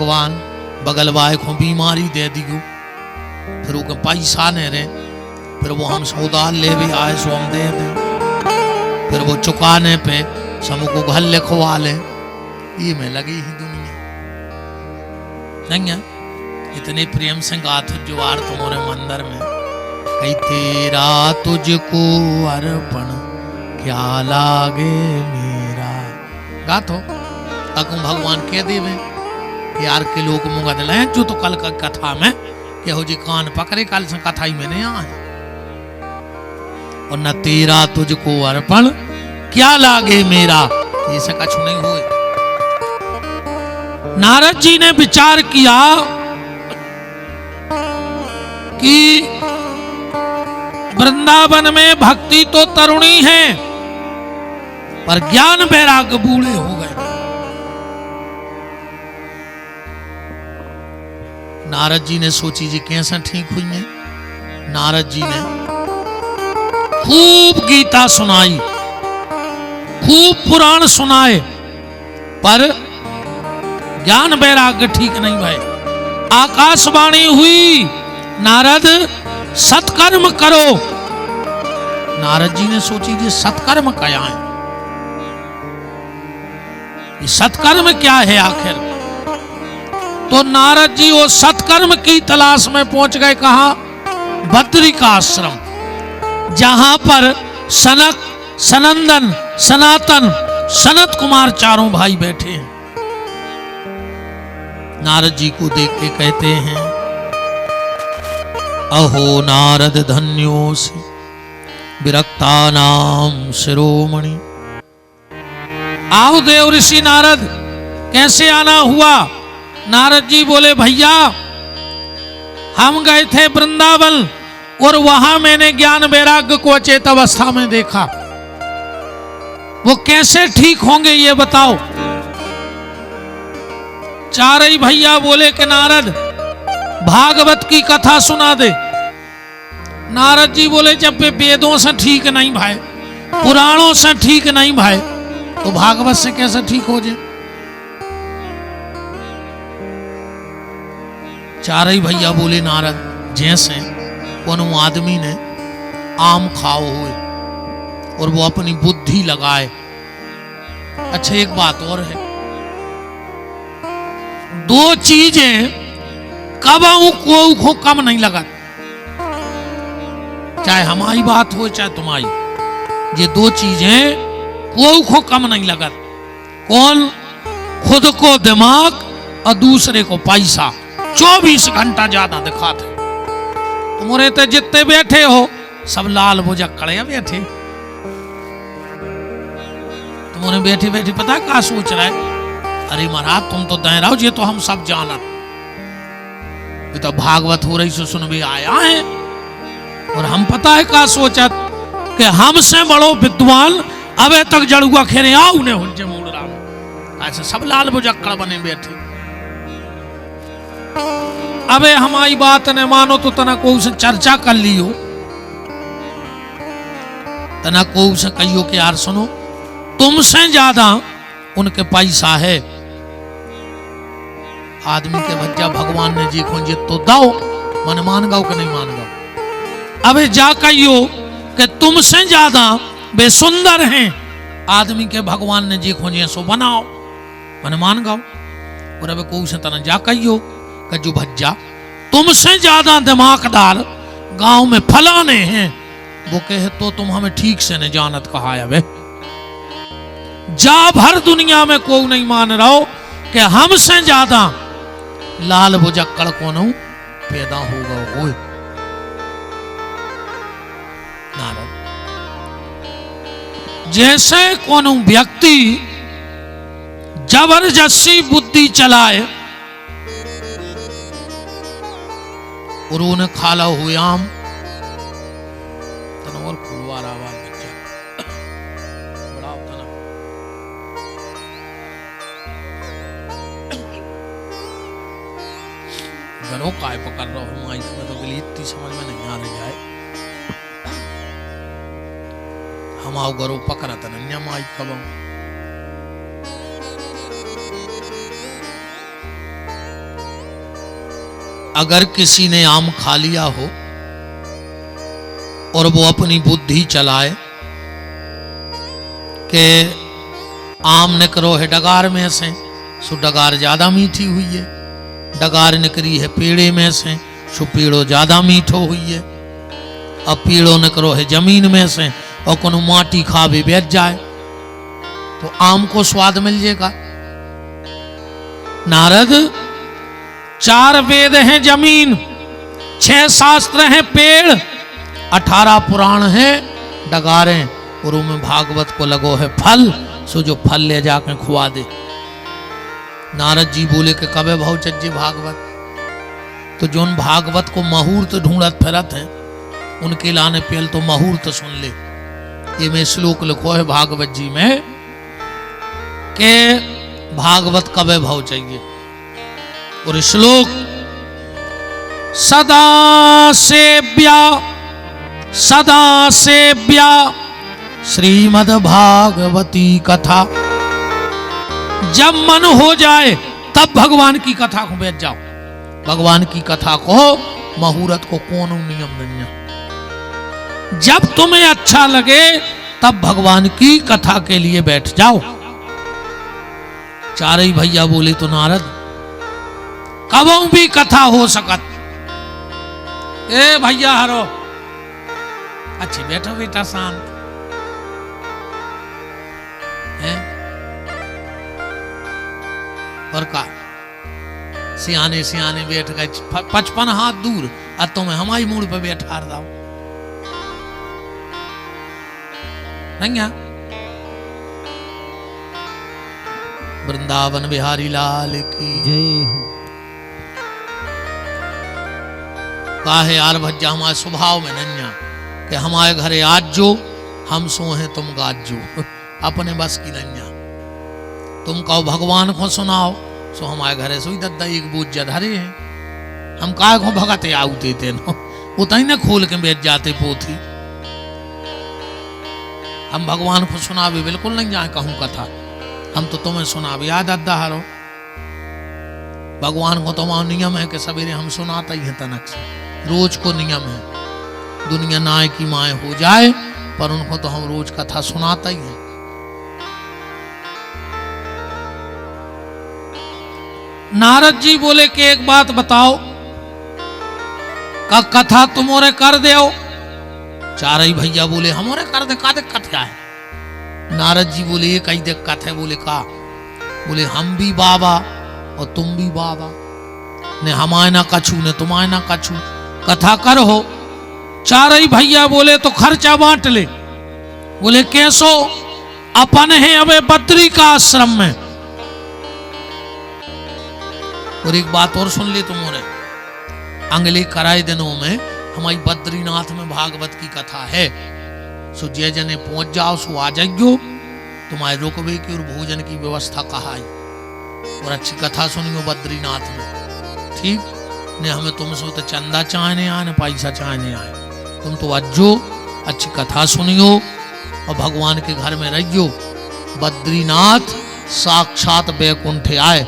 भगवान बगल वाले को बीमारी दे दियो, फिर वो पैसा नहीं रहे, फिर वो हम सौदा ले भी आए सो हम दे दें, फिर वो चुकाने पे समूह को घर लिखवा ले। ये में लगी ही दुनिया नहीं है। इतने प्रेम से गाथ जुआर तुम्हारे मंदिर में, कई तेरा तुझको अर्पण क्या लागे मेरा। गाथो तक भगवान कह देवे यार के लोग मुंगा दिला जो तो कल का कथा में के हो जी कान पकड़े, कल से कथा ही में नहीं आए। और न तेरा तुझको अर्पण क्या लागे मेरा, ये से कछु नहीं हुए। नारद जी ने विचार किया कि वृंदावन में भक्ति तो तरुणी है पर ज्ञान वैराग्य बूढ़े हो गए। नारद जी ने सोची जी कैसे ठीक हुई है। नारद जी ने खूब गीता सुनाई, खूब पुराण सुनाए, पर ज्ञान वैराग्य ठीक नहीं भय। आकाशवाणी हुई नारद सत्कर्म करो। नारद जी ने सोची जी सत्कर्म क्या है, ये सत्कर्म क्या है आखिर। तो नारद जी वो सत्कर्म की तलाश में पहुंच गए। कहा? बद्री का आश्रम, जहां पर सनक, सनंदन, सनातन, सनत कुमार चारों भाई बैठे हैं। नारद जी को देख के कहते हैं, अहो नारद धन्योसि विरक्ता नाम शिरोमणि। आओ देव ऋषि नारद, कैसे आना हुआ? नारद जी बोले, भैया हम गए थे वृंदावन और वहां मैंने ज्ञान वैराग्य को अचेत अवस्था में देखा। वो कैसे ठीक होंगे ये बताओ। चारई भैया बोले कि नारद भागवत की कथा सुना दे। नारद जी बोले, जब वे वेदों से ठीक नहीं भाई, पुराणों से ठीक नहीं भाई, तो भागवत से कैसे ठीक हो जाए। चारई भैया बोले, नारद जैसे कोनो आदमी ने आम खाओ हुए और वो अपनी बुद्धि लगाए। अच्छा एक बात और है, दो चीजें कबाऊ को कम नहीं लगा, चाहे हमारी बात हो चाहे तुम्हारी, ये दो चीजें को कम नहीं लगा। कौन? खुद को दिमाग और दूसरे को पैसा। 24 घंटा ज्यादा दिखाते। तुम्हारे तो जितने बैठे हो सब लाल बुझक्कड़े बैठे। तुम्हारे बैठे बैठे पता है क्या सोच रहा है? अरे महाराज तुम तो दह रहो, ये तो हम सब जानत, ये तो भागवत हो रही सो सुन भी आया है। और हम पता है क्या सोचत कि हमसे बड़ो विद्वान अबे तक जड़ुआ खेरे आओ उन्हें हुज्जे मोड़ रहा। ऐसे सब लाल बुझक्कड़ बने बैठे। अबे हमारी बात ने मानो तो तना को उसे चर्चा कर लियो, तना को उसे कहियो कि यार सुनो, तुमसे ज्यादा उनके पैसा है। आदमी के बच्चा भगवान ने जी खोजे तो दाओ, मन मान गाओ कि नहीं मान गाओ। अबे जा कहियो कि तुमसे ज्यादा वे सुंदर हैं। आदमी के भगवान ने जी खोजे सो बनाओ, मन मान गाओ। और अबे को उसे तना जा कहियो कि जो भज्जा तुमसे ज्यादा दिमागदार गांव में फलाने हैं, वो कहे तो तुम हमें ठीक से नहीं जानत कहा है। वे जा भर दुनिया में कोई नहीं मान रहा हो कि हमसे ज्यादा लाल बुझक्कड़ कोनो पैदा होगा। कोई नारद जैसे कोनो व्यक्ति जबरदस्ती बुद्धि चलाए और उन्हें खाला हुए आम तनवर खुलवा रहा बच्चा बड़ा तना घरों काय पकड़ रहा हूँ माइक में, तो गली इतनी समझ में नहीं आ रही है। हम आओ घरों पकड़ा था माइक कब अगर किसी ने आम खा लिया हो और वो अपनी बुद्धि चलाए कि आम निकलो है डगार में से, सो डगार ज्यादा मीठी हुई है, डगार निकली है पेड़े में से, सो पेड़ो ज्यादा मीठो हुई है, अब पेड़ो निकलो है जमीन में से और कोनो माटी खा भी बैठ जाए तो आम को स्वाद मिल जाएगा। नारद, 4 वेद हैं जमीन, 6 शास्त्र हैं पेड़, 18 पुराण हैं डगारें, और उनमें भागवत को लगो है फल, सो जो फल ले जाकर खुआ दे। नारद जी बोले कि कबे भाव चज्जे भागवत, तो जोन भागवत को मुहूर्त ढूंढत फिरत है उनके लाने पहल तो मुहूर्त सुन ले। ये में श्लोक लिखो है भागवत जी में के भागवत कबे भाव चाहिए, और श्लोक सदा सेव्या श्रीमद् भागवती कथा। जब मन हो जाए तब भगवान की कथा को बैठ जाओ। भगवान की कथा को मुहूर्त को कौन नियम नहीं है। जब तुम्हें अच्छा लगे तब भगवान की कथा के लिए बैठ जाओ। चारे भैया बोले तो नारद, कबों भी कथा हो सकत। ए भैया हरो, अच्छी बैठो बेटा शांत है। और का सियाने सियाने बैठ गए 55 हाथ दूर, और तुम्हें हमारी मूड पे बैठा दाओ नहीं। वृंदावन बिहारी लाल की जय हो। काहे यार भज्जा हमारे स्वभाव में नन्या कि हमारे घरे आज जो हम सो हैं तुम गाज जो, अपने बस की नन्या। तुम कहो भगवान को सुनाओ, सो हमारे घरे सोई दद्दा एक बोझ जधरे हैं। हम काय को भगते आऊ देते न, उतनी न खोल के बैठ जाते पोथी। हम भगवान को सुना भी बिल्कुल नहीं जाए कहूं कथा, हम तो तुम्हें सुना भी याद अद्दा हरो। भगवान को तुम्हारा नियम है कि सवेरे हम सुनाता ही है तनक से, रोज को नियम है। दुनिया नाय की माए हो जाए पर उनको तो हम रोज कथा सुनाता ही है। नारद जी बोले कि एक बात बताओ, का कथा तुमोरे कर दो। चारे भैया बोले हमारे कर दे, का दिक्कत क्या है। नारद जी बोले ये कई दिक्कत है। बोले का? बोले हम भी बाबा और तुम भी बाबा, ने हमारे ना कछू ने तुम्हारे ना कछू, कथा कर हो। चारे भैया बोले तो खर्चा बांट ले। बोले कैसो? अपन है अबे बद्री का आश्रम में। और एक बात और सुन ले तुमने, अगले कराए दिनों में हमारी बद्रीनाथ में भागवत की कथा है। सो जय जने पहुंच जाओ, सो आ जाइयो। तुम्हारे रुकवे की और भोजन की व्यवस्था कहा है, और अच्छी कथा सुनियो बद्रीनाथ में, ठीक ने। हमें तुमसे तो चंदा चाहने आए न पैसा चाहने आए। तुम तो अज्जो अच्छी कथा सुनियो और भगवान के घर में रहियो। बद्रीनाथ साक्षात बैकुंठ आए।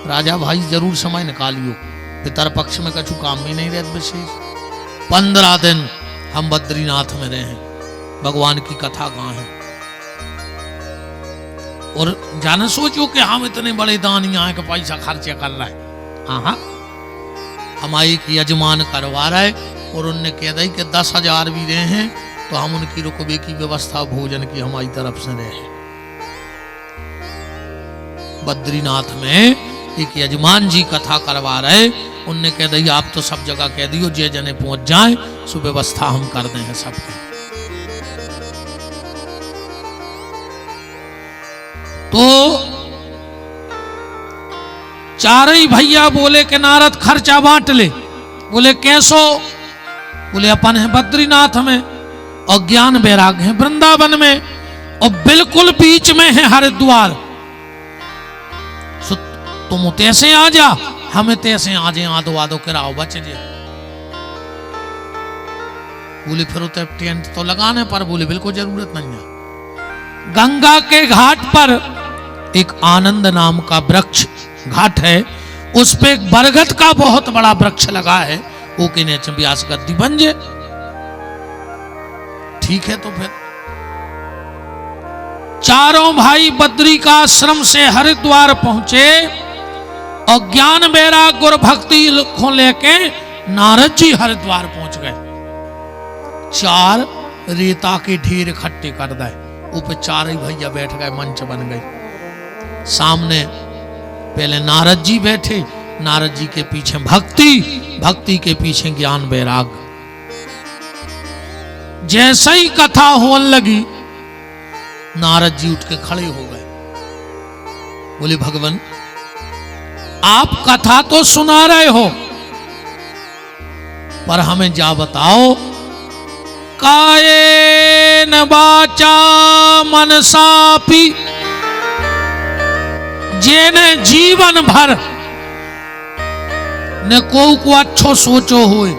राजा भाई जरूर समय निकालियो, पितर पक्ष में कछु काम भी नहीं रहते विशेष। 15 दिन हम बद्रीनाथ में रहे हैं, भगवान की कथा गाँ है। और जाने सोचो कि हम इतने बड़े दानी आए कि पैसा खर्चे कर रहे हैं। हाँ, हमारे एक यजमान करवा रहे, और उनने कह दी कि 10,000 भी रहे हैं तो हम उनकी रुकबे की व्यवस्था भोजन की हमारी तरफ से रहे। बद्रीनाथ में एक यजमान जी कथा करवा रहे, उनने कह दी आप तो सब जगह कह दियो जे जने पहुंच जाए, सुव्यवस्था हम कर दे हैं सबकी। तो चारे भैया बोले कि नारद खर्चा बांट ले। बोले कैसो? बोले अपन है बद्रीनाथ में और ज्ञान वैराग है वृंदावन में, और बिल्कुल बीच में है हरिद्वार। तुम तैसे आ जा, हमें तैसे आ जाए, आदो आदो कराओ बच जे। बोले फिर तो टेंट तो लगाने पर, बोले बिल्कुल जरूरत नहीं है। गंगा के घाट पर एक आनंद नाम का वृक्ष घाट है, उस पे एक बरगद का बहुत बड़ा वृक्ष लगा है, वो कहने व्यास गद्दी बन जाए। ठीक है, तो फिर चारों भाई बद्री का आश्रम से हरिद्वार पहुंचे और ज्ञान वैराग्य और भक्ति को लेके नारद जी हरिद्वार पहुंच गए। 4 रेता के ढेर इकट्ठे कर दे, ऊपर 4 ही भैया बैठ गए, मंच बन गई। सामने पहले नारद जी बैठे, नारद जी के पीछे भक्ति, भक्ति के पीछे ज्ञान वैराग्य। जैसे ही कथा होने लगी, नारद जी उठ के खड़े हो गए, बोले भगवान आप कथा तो सुना रहे हो, पर हमें जा बताओ, कायेन वाचा मनसापि, जेने जीवन भर न को अच्छो सोचो होए,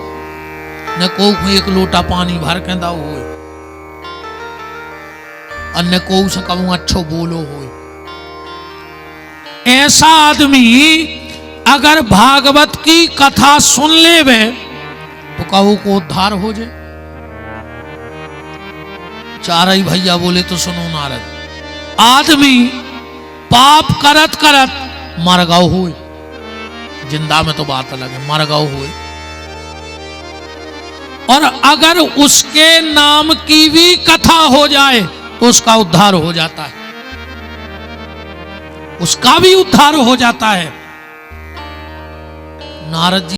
न को एक लोटा पानी भर के दाओ होए, और न को से कहूं अच्छो बोलो होए। ऐसा आदमी अगर भागवत की कथा सुन लेवे तो कहू को उद्धार हो जाए। 4 ही भैया बोले तो सुनो नारद, आदमी पाप करत करत मर गौ हुए, जिंदा में तो बात अलग है, मर गौ हुए, और अगर उसके नाम की भी कथा हो जाए तो उसका उद्धार हो जाता है, उसका भी उद्धार हो जाता है। नारद जी